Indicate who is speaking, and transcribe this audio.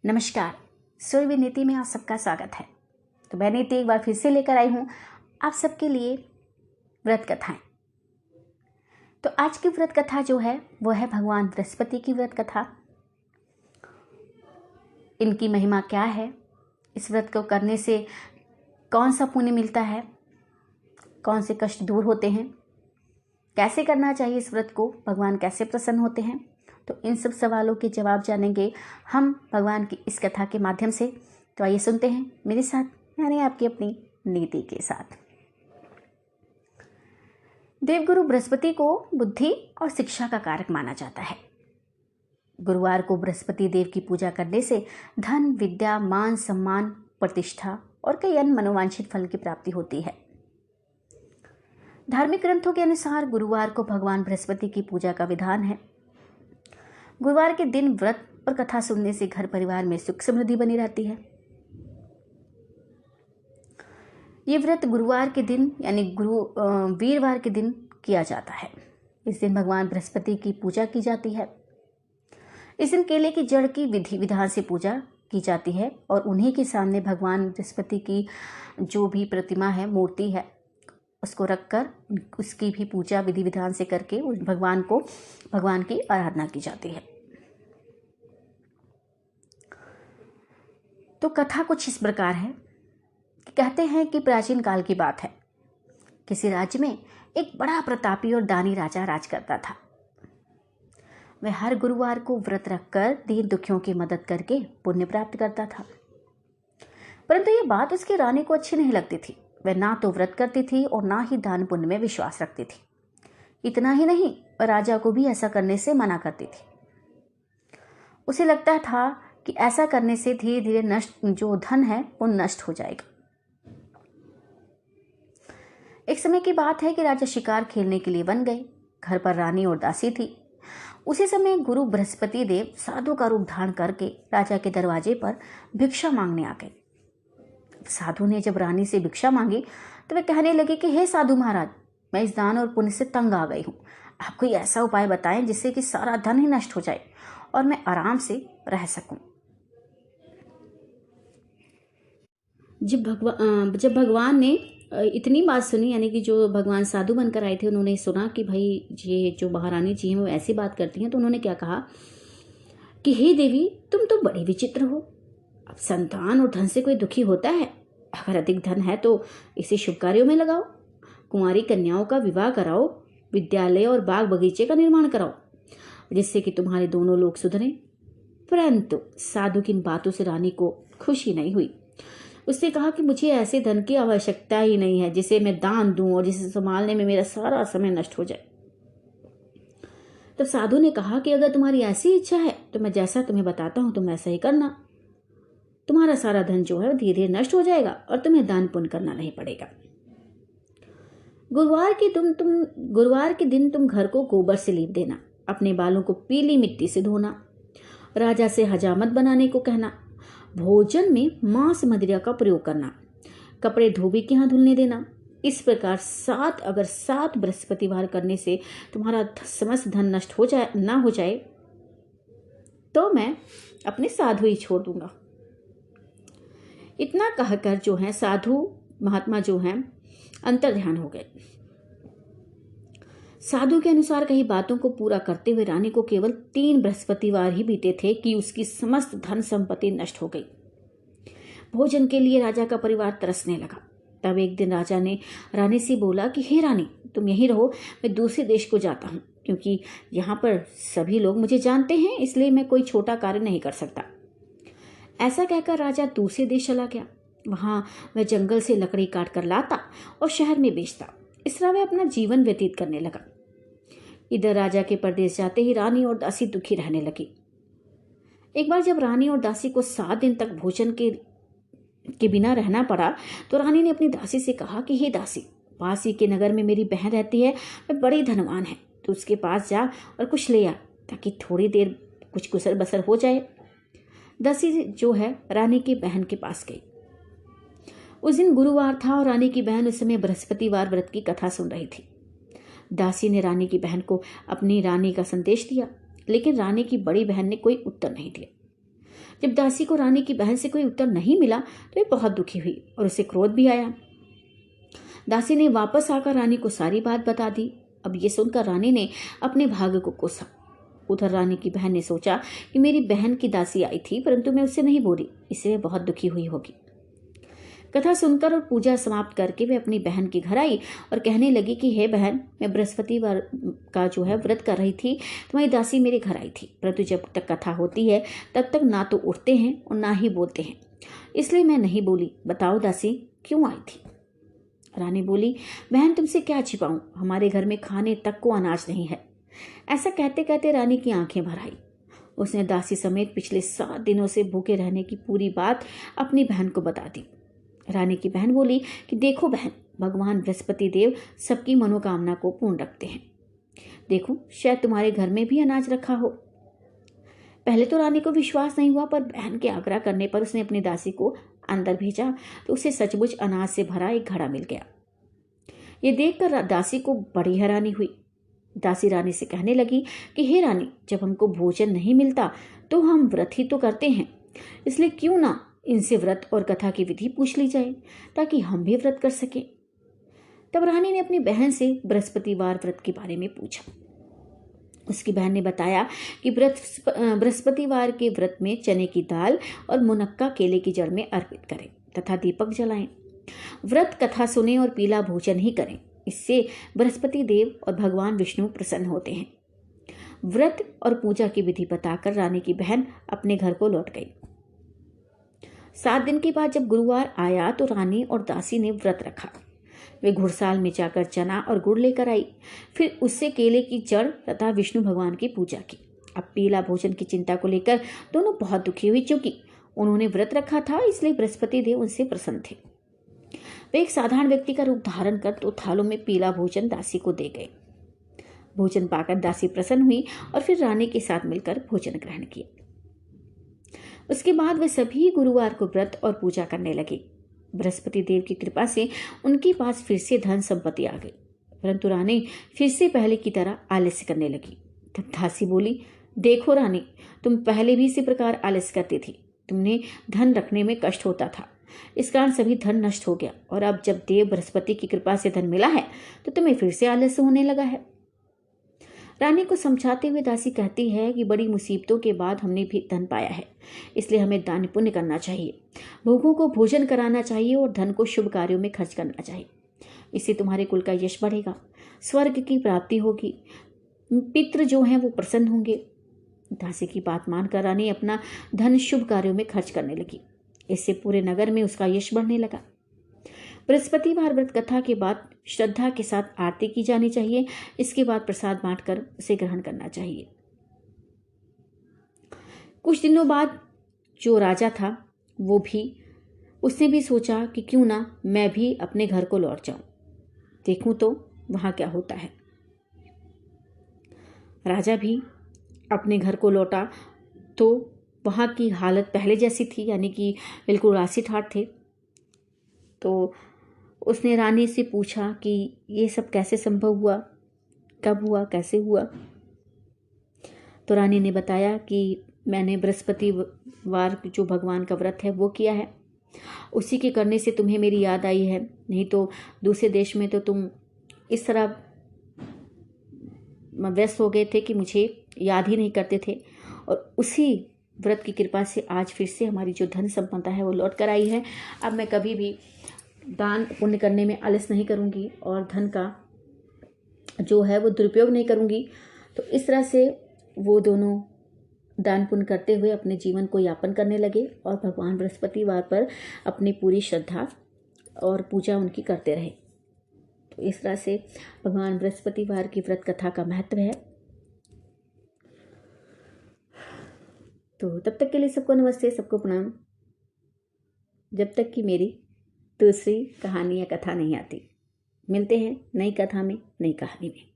Speaker 1: नमस्कार। सोई नीति में आप सबका स्वागत है। तो मैं नीति एक बार फिर से लेकर आई हूँ आप सबके लिए व्रत कथाएं। तो आज की व्रत कथा जो है वो है भगवान बृहस्पति की व्रत कथा। इनकी महिमा क्या है, इस व्रत को करने से कौन सा पुण्य मिलता है, कौन से कष्ट दूर होते हैं, कैसे करना चाहिए इस व्रत को, भगवान कैसे प्रसन्न होते हैं, तो इन सब सवालों के जवाब जानेंगे हम भगवान की इस कथा के माध्यम से। तो आइए सुनते हैं मेरे साथ, यानी आपकी अपनी नीति के साथ। देवगुरु बृहस्पति को बुद्धि और शिक्षा का कारक माना जाता है। गुरुवार को बृहस्पति देव की पूजा करने से धन, विद्या, मान, सम्मान, प्रतिष्ठा और कई अन्य मनोवांछित फल की प्राप्ति होती है। धार्मिक ग्रंथों के अनुसार गुरुवार को भगवान बृहस्पति की पूजा का विधान है। गुरुवार के दिन व्रत और कथा सुनने से घर परिवार में सुख समृद्धि बनी रहती है। ये व्रत गुरुवार के दिन यानी वीरवार के दिन किया जाता है। इस दिन भगवान बृहस्पति की पूजा की जाती है। इस दिन केले की जड़ की विधि विधान से पूजा की जाती है और उन्हीं के सामने भगवान बृहस्पति की जो भी प्रतिमा है, मूर्ति है, उसको रखकर उसकी भी पूजा विधि विधान से करके उस भगवान की आराधना की जाती है। तो कथा कुछ इस प्रकार है कि कहते हैं कि प्राचीन काल की बात है। किसी राज्य में एक बड़ा प्रतापी और दानी राजा राज करता था। वह हर गुरुवार को व्रत रखकर दीन दुखियों की मदद करके पुण्य प्राप्त करता था। परंतु यह बात उसकी रानी को अच्छी नहीं लगती थी। वह ना तो व्रत करती थी और ना ही दान पुण्य में विश्वास रखती थी। इतना ही नहीं, राजा को भी ऐसा करने से मना करती थी। उसे लगता था कि ऐसा करने से धीरे धीरे जो धन है वो नष्ट हो जाएगा। एक समय की बात है कि राजा शिकार खेलने के लिए वन गए। घर पर रानी और दासी थी। उसी समय गुरु बृहस्पति देव साधु का रूप धारण करके राजा के दरवाजे पर भिक्षा मांगने आ गए। साधु ने जब रानी से भिक्षा मांगी तो वे कहने लगे कि हे साधु महाराज, मैं इस दान और पुण्य से तंग आ गई हूँ। आप कोई ऐसा उपाय बताएं जिससे कि सारा धन ही नष्ट हो जाए और मैं आराम से रह सकूं। जब भगवान ने इतनी बात सुनी, यानी कि जो भगवान साधु बनकर आए थे, उन्होंने सुना कि भाई ये जो महारानी जी हैं वो ऐसी बात करती हैं, तो उन्होंने क्या कहा कि हे देवी, तुम तो बड़ी विचित्र हो। अब संतान और धन से कोई दुखी होता है? अगर अधिक धन है तो इसे शुभ कार्यों में लगाओ, कुंवारी कन्याओं का विवाह कराओ, विद्यालय और बाग बगीचे का निर्माण कराओ, जिससे कि तुम्हारे दोनों लोग सुधरें। परंतु साधु की इन बातों से रानी को खुशी नहीं हुई। उसने कहा कि मुझे ऐसे धन की आवश्यकता ही नहीं है जिसे मैं दान दूं और जिसे संभालने में मेरा सारा समय नष्ट हो जाए। तब साधु ने कहा कि अगर तुम्हारी ऐसी इच्छा है तो मैं जैसा तुम्हें बताता हूं तुम ऐसा ही करना। तुम्हारा सारा धन जो है धीरे धीरे नष्ट हो जाएगा और तुम्हें दान पुण्य करना नहीं पड़ेगा। गुरुवार के दिन तुम घर को गोबर से लीप देना, अपने बालों को पीली मिट्टी से धोना, राजा से हजामत बनाने को कहना, भोजन में मांस मदिरा का प्रयोग करना, कपड़े धोबी के यहाँ धुलने देना। इस प्रकार 7 बृहस्पतिवार करने से तुम्हारा समस्त धन नष्ट ना हो जाए तो मैं अपने साधु ही छोड़ दूंगा। इतना कहकर जो है साधु महात्मा जो है अंतर्ध्यान हो गए। साधु के अनुसार कई बातों को पूरा करते हुए रानी को केवल 3 बृहस्पतिवार ही बीते थे कि उसकी समस्त धन संपत्ति नष्ट हो गई। भोजन के लिए राजा का परिवार तरसने लगा। तब एक दिन राजा ने रानी से बोला कि हे रानी, तुम यहीं रहो, मैं दूसरे देश को जाता हूँ, क्योंकि यहाँ पर सभी लोग मुझे जानते हैं, इसलिए मैं कोई छोटा कार्य नहीं कर सकता। ऐसा कहकर राजा दूसरे देश चला गया। वहां वह जंगल से लकड़ी काट कर लाता और शहर में बेचता। इस तरह वह अपना जीवन व्यतीत करने लगा। इधर राजा के परदेश जाते ही रानी और दासी दुखी रहने लगी। एक बार जब रानी और दासी को 7 दिन तक भोजन के बिना रहना पड़ा तो रानी ने अपनी दासी से कहा कि हे दासी, पास ही के नगर में मेरी बहन रहती है, वह बड़ी धनवान है, तो उसके पास जा और कुछ ले आ ताकि थोड़ी देर कुछ गुजर बसर हो जाए। दासी जो है रानी की बहन के पास गई। उस दिन गुरुवार था और रानी की बहन उस समय बृहस्पतिवार व्रत की कथा सुन रही थी। दासी ने रानी की बहन को अपनी रानी का संदेश दिया, लेकिन रानी की बड़ी बहन ने कोई उत्तर नहीं दिया। जब दासी को रानी की बहन से कोई उत्तर नहीं मिला तो वह बहुत दुखी हुई और उसे क्रोध भी आया। दासी ने वापस आकर रानी को सारी बात बता दी। अब ये सुनकर रानी ने अपने भाग्य को कोसा। उधर रानी की बहन ने सोचा कि मेरी बहन की दासी आई थी, परंतु मैं उससे नहीं बोली, इससे वह बहुत दुखी हुई होगी। कथा सुनकर और पूजा समाप्त करके वे अपनी बहन के घर आई और कहने लगी कि हे बहन, मैं बृहस्पतिवार का व्रत कर रही थी, तुम्हारी दासी मेरे घर आई थी, परंतु जब तक कथा होती है तब तक ना तो उठते हैं और ना ही बोलते हैं, इसलिए मैं नहीं बोली। बताओ दासी, क्यों आई थी? रानी बोली, बहन तुमसे क्या छिपाऊं, हमारे घर में खाने तक को अनाज नहीं है। ऐसा कहते कहते रानी की आंखें भर आई। उसने दासी समेत पिछले 7 दिनों से भूखे रहने की पूरी बात अपनी बहन को बता दी। रानी की बहन बोली कि देखो बहन, भगवान बृहस्पति देव सबकी मनोकामना को पूर्ण रखते हैं। देखो, शायद तुम्हारे घर में भी अनाज रखा हो। पहले तो रानी को विश्वास नहीं हुआ, पर बहन के आग्रह करने पर उसने अपनी दासी को अंदर भेजा तो उसे सचमुच अनाज से भरा एक घड़ा मिल गया। ये देखकर दासी को बड़ी हैरानी हुई। दासी रानी से कहने लगी कि हे रानी, जब हमको भोजन नहीं मिलता तो हम व्रत ही तो करते हैं, इसलिए क्यों ना इनसे व्रत और कथा की विधि पूछ ली जाए ताकि हम भी व्रत कर सकें। तब रानी ने अपनी बहन से बृहस्पतिवार व्रत के बारे में पूछा। उसकी बहन ने बताया कि बृहस्पतिवार के व्रत में चने की दाल और मुनक्का केले की जड़ में अर्पित करें तथा दीपक जलाएं। व्रत कथा सुने और पीला भोजन ही करें, इससे बृहस्पति देव और भगवान विष्णु प्रसन्न होते हैं। व्रत और पूजा की विधि बताकर रानी की बहन अपने घर को लौट गई। 7 दिन के बाद जब गुरुवार आया तो रानी और दासी ने व्रत रखा। वे घुड़साल में जाकर चना और गुड़ लेकर आई, फिर उससे केले की जड़ तथा विष्णु भगवान की पूजा की। अब पीला भोजन की चिंता को लेकर दोनों बहुत दुखी हुई, क्योंकि उन्होंने व्रत रखा था, इसलिए बृहस्पति देव उनसे प्रसन्न थे। वे एक साधारण व्यक्ति का रूप धारण कर 2 थालों में पीला भोजन दासी को दे गए। भोजन पाकर दासी प्रसन्न हुई और फिर रानी के साथ मिलकर भोजन ग्रहण किया। उसके बाद वे सभी गुरुवार को व्रत और पूजा करने लगे। बृहस्पति देव की कृपा से उनके पास फिर से धन संपत्ति आ गई, परंतु रानी फिर से पहले की तरह आलस्य करने लगी। तब दासी बोली, देखो रानी, तुम पहले भी इसी प्रकार आलस्य करती थी, तुमने धन रखने में कष्ट होता था, इस कारण सभी धन नष्ट हो गया, और अब जब देव बृहस्पति की कृपा से धन मिला है तो तुम्हें फिर से आलस्य होने लगा है। रानी को समझाते हुए दासी कहती है कि बड़ी मुसीबतों के बाद हमने भी धन पाया है, इसलिए हमें दान पुण्य करना चाहिए, भोगों को भोजन कराना चाहिए और धन को शुभ कार्यों में खर्च करना चाहिए। इससे तुम्हारे कुल का यश बढ़ेगा, स्वर्ग की प्राप्ति होगी, पितृ जो हैं वो प्रसन्न होंगे। दासी की बात मानकर रानी अपना धन शुभ कार्यों में खर्च करने लगी। इससे पूरे नगर में उसका यश बढ़ने लगा। बृहस्पतिवार व्रत कथा के बाद श्रद्धा के साथ आरती की जानी चाहिए। इसके बाद प्रसाद बांटकर उसे ग्रहण करना चाहिए। कुछ दिनों बाद जो राजा था उसने भी सोचा कि क्यों ना मैं भी अपने घर को लौट जाऊं, देखूं तो वहां क्या होता है। राजा भी अपने घर को लौटा तो वहां की हालत पहले जैसी थी, यानी कि बिल्कुल रासी ठाट थे। तो उसने रानी से पूछा कि ये सब कैसे संभव हुआ, कब हुआ, कैसे हुआ। तो रानी ने बताया कि मैंने बृहस्पतिवार जो भगवान का व्रत है वो किया है, उसी के करने से तुम्हें मेरी याद आई है, नहीं तो दूसरे देश में तो तुम इस तरह व्यस्त हो गए थे कि मुझे याद ही नहीं करते थे, और उसी व्रत की कृपा से आज फिर से हमारी जो धन संपदा है वो लौट कर आई है। अब मैं कभी भी दान पुण्य करने में आलस नहीं करूंगी और धन का जो है वो दुरुपयोग नहीं करूंगी। तो इस तरह से वो दोनों दान पुण्य करते हुए अपने जीवन को यापन करने लगे और भगवान बृहस्पतिवार पर अपनी पूरी श्रद्धा और पूजा उनकी करते रहे। तो इस तरह से भगवान बृहस्पतिवार की व्रत कथा का महत्व है। तो तब तक के लिए सबको नमस्ते, सबको प्रणाम, जब तक कि मेरी दूसरी कहानी या कथा नहीं आती। मिलते हैं नई कथा में, नई कहानी में।